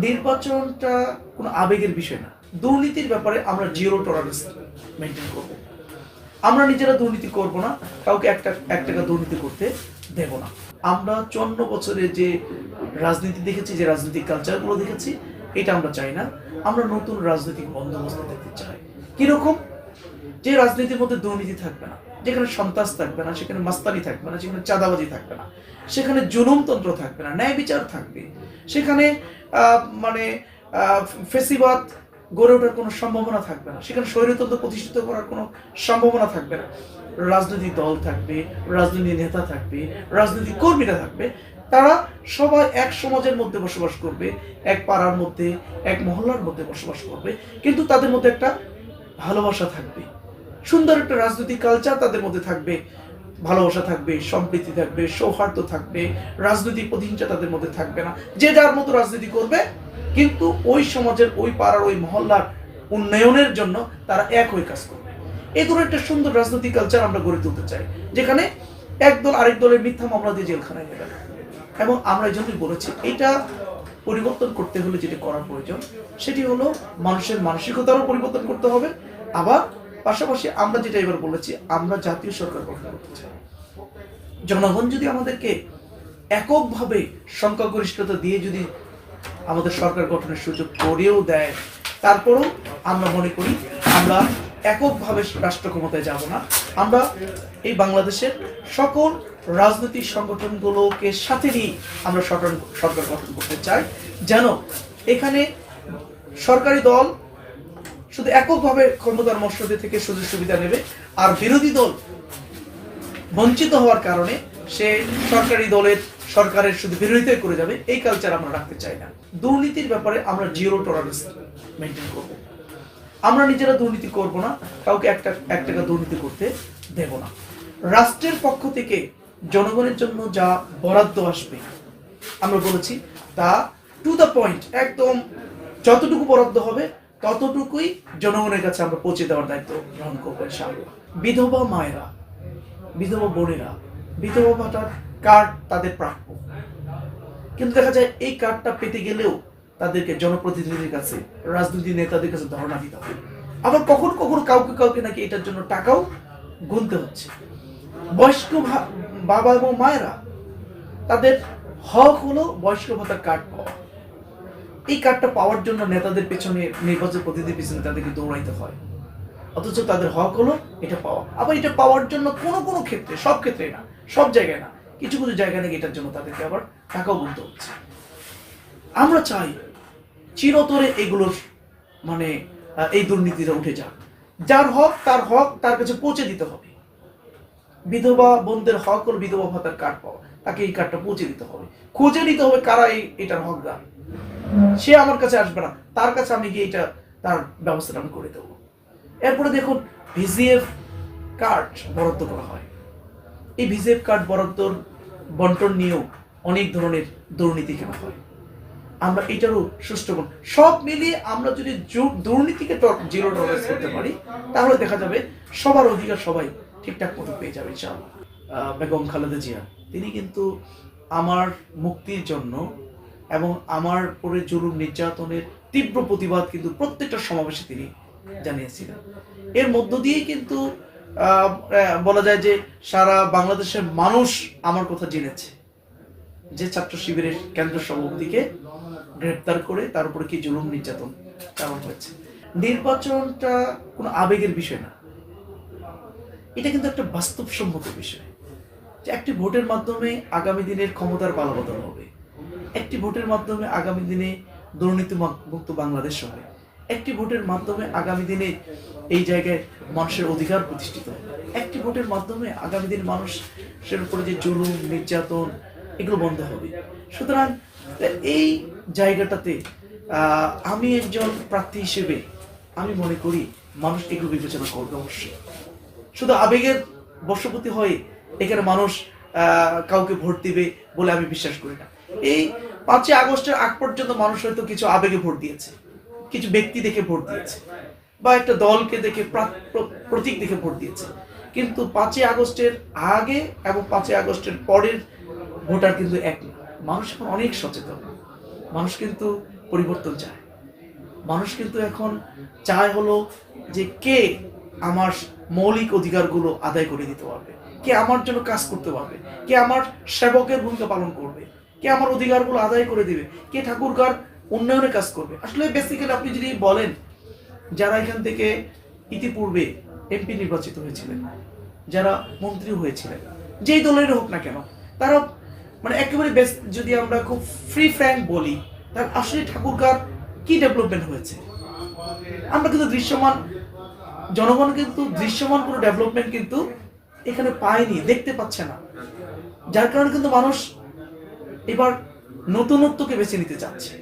নির্বাচনটা কোনো আবেগের বিষয় না। দুর্নীতির ব্যাপারে আমরা জিরো টলারেন্স মেনটেন করব। আমরা নিজেরা দুর্নীতি করব না, কাউকে এক টাকা দুর্নীতি করতে দেব না। আমরা 54 বছরে যে রাজনীতি দেখেছি, যে রাজনৈতিক কালচারগুলো দেখেছি, এটা আমরা চাই না। আমরা নতুন রাজনৈতিক বন্দোবস্ত দেখতে চাই। কিরকম? যে রাজনীতির মধ্যে দুর্নীতি থাকবে না, যেখানে সন্ত্রাস থাকবে না, সেখানে মাস্তানি থাকবে না, সেখানে চাঁদাবাজি থাকবে না, সেখানে জুলুমতন্ত্র থাকবে না, ন্যায় বিচার থাকবে, সেখানে মানে ফেসিবাদ গড়ে ওঠার কোনো সম্ভাবনা থাকবে না, সেখানে স্বৈরতন্ত্র প্রতিষ্ঠিত করার কোনো সম্ভাবনা থাকবে না। রাজনৈতিক দল থাকবে, রাজনৈতিক নেতা থাকবে, রাজনৈতিক কর্মীরা থাকবে, তারা সবাই এক সমাজের মধ্যে বসবাস করবে, এক পাড়ার মধ্যে, এক মহল্লার মধ্যে বসবাস করবে, কিন্তু তাদের মধ্যে একটা ভালোবাসা থাকবে, সুন্দর একটা রাজনৈতিক কালচার তাদের মধ্যে থাকবে, ভালোবাসা থাকবে, সম্প্রীতি থাকবে, সৌহার্দ্য থাকবে, রাজনৈতিক প্রতিহিংসা তাদের মধ্যে থাকবে না। যে যার মতো রাজনীতি করবে, কিন্তু ওই সমাজের, ওই পাড়ার, ওই মহল্লার উন্নয়নের জন্য তারা এক হয়ে কাজ করবে। এই ধরনের একটা সুন্দর রাজনৈতিক কালচার আমরা গড়ে তুলতে চাই, যেখানে এক দল আরেক দলের মিথ্যা মামলা দিয়ে জেলখানায় নেবে না। এবং আমরা এই জন্যই বলেছি, এটা পরিবর্তন করতে হলে যেটা করার প্রয়োজন সেটি হলো মানুষের মানসিকতারও পরিবর্তন করতে হবে। আবার পাশাপাশি আমরা যেটা এবার বলেছি, আমরা জাতীয় সরকার গঠন করতে চাই। জনগণ যদি আমাদেরকে এককভাবে সংখ্যাগরিষ্ঠতা দিয়ে যদি আমাদের সরকার গঠনের সুযোগ করেও দেয়, তারপরও আমরা মনে করি আমরা এককভাবে রাষ্ট্র ক্ষমতায় যাব না। আমরা এই বাংলাদেশের সকল রাজনৈতিক সংগঠনগুলোকে সাথে নিয়ে আমরা সরকার গঠন করতে চাই, যেন এখানে সরকারি দল শুধু এককভাবে ক্ষমতার মসনদে থেকে সুযোগ সুবিধা নেবে, আর বিরোধী দল বঞ্চিত হওয়ার কারণে সে সরকারের শুধু বিরোধিতা করে যাবে। এই কালচার আমরা রাখতে চাই না। দুর্নীতির ব্যাপারে আমরা জিরো টলারেন্স মেনটেন করব। আমরা নিজেরা দুর্নীতি করব না, কাউকে এক টাকা দুর্নীতি করতে দেব না। রাষ্ট্রের পক্ষ থেকে জনগণের জন্য যা বরাদ্দ আসবে, আমরা বলেছি তা টু দ্য পয়েন্ট, একদম যতটুকু বরাদ্দ হবে ততটুকুই জনগণের কাছে আমরা পৌঁছে দেওয়ার দায়িত্ব গ্রহণ করবো ইনশাআল্লাহ। বিধবা মায়েরা, বিধবা বোনেরা, বিধবা ভাতার কার্ড তাদের প্রাপ্য, কিন্তু দেখা যায় এই কার্ডটা পেতে গেলেও তাদেরকে জনপ্রতিনিধির কাছে, রাজনৈতিক নেতাদের কাছে ধর্ণা দিতে হবে। আবার কখনো কখনো কাউকে নাকি এটার জন্য টাকাও গুনতে হচ্ছে। বয়স্ক বাবা এবং মায়েরা, তাদের হক হলো বয়স্ক ভাতার কার্ড পাওয়া। এই কার্ডটা পাওয়ার জন্য নেতাদের পেছনে, নির্বাচন প্রতিনিধির পেছনে তাদেরকে দৌড়াইতে হয়, অথচ তাদের হক হলো এটা পাওয়া। আবার এটা পাওয়ার জন্য কোনো ক্ষেত্রে, সব ক্ষেত্রে না, সব জায়গায় না, কিছু জায়গায় নাকি এটার জন্য তাদেরকে আবার টাকাও গুনতে হচ্ছে। আমরা চাই চিরতরে এগুলোর মানে এই দুর্নীতিটা উঠে যাক। যার হক তার কাছে পৌঁছে দিতে হবে। বিধবা বোনদের হক হল বিধবা ভাতার কার্ড পাওয়া, তাকে এই কার্ডটা পৌঁছে দিতে হবে, খুঁজে নিতে হবে কারা এটার হকদার। সে আমার কাছে আসবে না, তার কাছে আমি গিয়ে তার ব্যবস্থাটা আমি করে দেবো। এরপরে দেখুন, ভিজিএফ কার্ড বরাদ্দ করা হয়। এই ভিজিএফ কার্ড বন্টন নিয়েও অনেক ধরনের দুর্নীতি কেনা হয়। আমরা এটারও সুষ্ঠু, সব মিলিয়ে আমরা যদি দুর্নীতিকে জিরো টলারেন্স করতে পারি, তাহলে দেখা যাবে সবার অধিকার সবাই ঠিকঠাক মতো পেয়ে যাবে ইনশাআল্লাহ। বেগম খালেদা জিয়া, তিনি কিন্তু আমার মুক্তির জন্য এবং আমার উপরে জুলুম নির্যাতনের তীব্র প্রতিবাদ কিন্তু প্রত্যেকটা সমাবেশে তিনি জানিয়েছিলেন। এর মধ্য দিয়েই কিন্তু বলা যায় যে সারা বাংলাদেশের মানুষ আমার কথা জেনেছে, যে ছাত্র শিবিরের কেন্দ্র সভাপতিকে গ্রেপ্তার করে তার উপরে কি জুলুম নির্যাতন চালানো হয়েছে। নির্বাচনটা কোনো আবেগের বিষয় না, এটা কিন্তু একটা বাস্তবসম্মত বিষয়, যে একটি ভোটের মাধ্যমে আগামী দিনের ক্ষমতার পালাবদল হবে, একটি ভোটের মাধ্যমে আগামী দিনে দুর্নীতি মুক্ত বাংলাদেশ হবে, একটি ভোটের মাধ্যমে আগামী দিনে এই জায়গায় মানুষের অধিকার প্রতিষ্ঠিত হবে, একটি ভোটের মাধ্যমে আগামী দিন মানুষের উপরে যে জুলুম নির্যাতন এগুলো বন্ধ হবে। সুতরাং এই জায়গাটাতে আমি একজন প্রার্থী হিসেবে আমি মনে করি মানুষ এগুলো বিবেচনা করবে অবশ্যই। শুধু আবেগের বশবর্তী হয়ে এখানে মানুষ কাউকে ভোট দিবে বলে আমি বিশ্বাস করি না। এই 5ই আগস্টের আগ পর্যন্ত মানুষ হয়তো কিছু আবেগে ভোট দিয়েছে, কিছু ব্যক্তি দেখে ভোট দিয়েছে, বা একটা দলকে দেখে, প্রতীক দেখে ভোট দিয়েছে, কিন্তু 5ই আগস্টের আগে এবং 5ই আগস্টের পরের ভোটার কিন্তু এক না। মানুষ এখন অনেক সচেতন, মানুষ কিন্তু পরিবর্তন চায়। মানুষ কিন্তু এখন চায় হলো যে কে আমার মৌলিক অধিকারগুলো আদায় করে দিতে পারবে, কে আমার জন্য কাজ করতে পারবে, কে আমার সেবকের ভূমিকা পালন করবে, কে আমার অধিকারগুলো আদায় করে দিবে, কে ঠাকুরগার উন্নয়নে কাজ করবে। আসলে বেসিক্যালি আপনি যদি বলেন যারা এখান থেকে ইতিপূর্বে এমপি নির্বাচিত হয়েছিলেন, যারা মন্ত্রী হয়েছিলেন, যেই দলের হোক না কেন, তারা মানে একেবারে বেস্ট, যদি আমরা খুব ফ্রি ফ্র্যাঙ্ক বলি, তার আসলে ঠাকুরগার কি ডেভেলপমেন্ট হয়েছে? আমরা কিন্তু দৃশ্যমান, জনগণ কিন্তু দৃশ্যমান কোনো ডেভেলপমেন্ট কিন্তু এখানে পায়নি, দেখতে পাচ্ছে না। যার কারণে কিন্তু মানুষ এবার নতুনত্বকে বেছে নিতে চাচ্ছে।